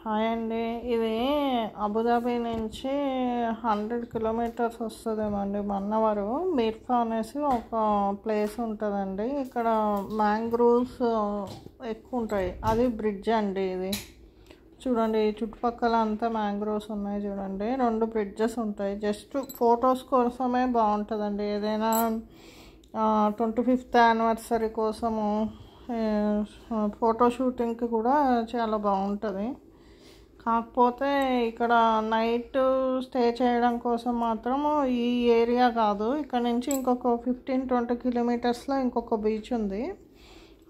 Hi అండి. ఇది Abu Dhabi నుంచి 100 కిలోమీటర్స్ వస్తుందేమో అండి. మన్నవరు మీర్ఫా అనేసి ఒక ప్లేస్ ఉంటుందండి. ఇక్కడ మ్యాంగ్రూవ్స్ ఎక్కువ ఉంటాయి. అది బ్రిడ్జ్ అండి. ఇది చూడండి, చుట్టుపక్కల అంతా మ్యాంగ్రోవ్స్ ఉన్నాయి. చూడండి, 2 బ్రిడ్జెస్ ఉంటాయి. జస్ట్ ఫొటోస్ కోసమే బాగుంటుందండి. ఏదైనా 25th యానివర్సరీ కోసము ఫోటో షూటింగ్కి కూడా చాలా బాగుంటుంది. కాకపోతే ఇక్కడ నైట్ స్టే చేయడం కోసం మాత్రము ఈ ఏరియా కాదు, ఇక్కడ నుంచి ఇంకొక 15-20 కిలోమీటర్స్లో ఇంకొక బీచ్ ఉంది.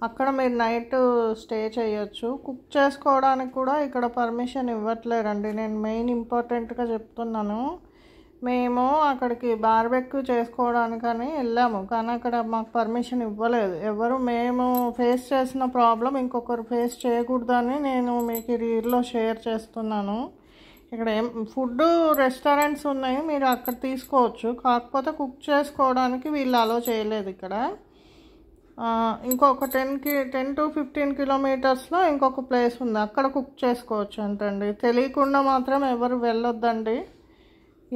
అక్కడ మీరు నైట్ స్టే చేయొచ్చు. కుక్ చేసుకోవడానికి కూడా ఇక్కడ పర్మిషన్ ఇవ్వట్లేరండి. నేను మెయిన్ ఇంపార్టెంట్గా చెప్తున్నాను. మేము అక్కడికి బార్బెక్యూ చేసుకోవడానికని వెళ్ళాము, కానీ అక్కడ మాకు పర్మిషన్ ఇవ్వలేదు ఎవరు. మేము ఫేస్ చేసిన ప్రాబ్లం ఇంకొకరు ఫేస్ చేయకూడదని నేను మీకు రీల్లో షేర్ చేస్తున్నాను. ఇక్కడ ఫుడ్ రెస్టారెంట్స్ ఉన్నాయి, మీరు అక్కడ తీసుకోవచ్చు. కాకపోతే కుక్ చేసుకోవడానికి వీళ్ళు అలో చేయలేదు ఇక్కడ. ఇంకొక 10 to 15 కిలోమీటర్స్లో ఇంకొక ప్లేస్ ఉంది, అక్కడ కుక్ చేసుకోవచ్చు అంటండి. తెలియకుండా మాత్రం ఎవరు వెళ్ళొద్దండి.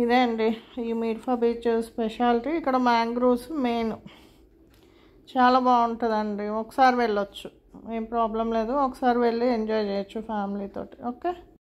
ఇదే అండి ఈ మీర్ఫా బీచ్ స్పెషాలిటీ. ఇక్కడ మ్యాంగ్రూవ్స్ మెయిన్, చాలా బాగుంటుందండి. ఒకసారి వెళ్ళొచ్చు, ఏం ప్రాబ్లం లేదు. ఒకసారి వెళ్ళి ఎంజాయ్ చేయొచ్చు ఫ్యామిలీతోటి. ఓకే.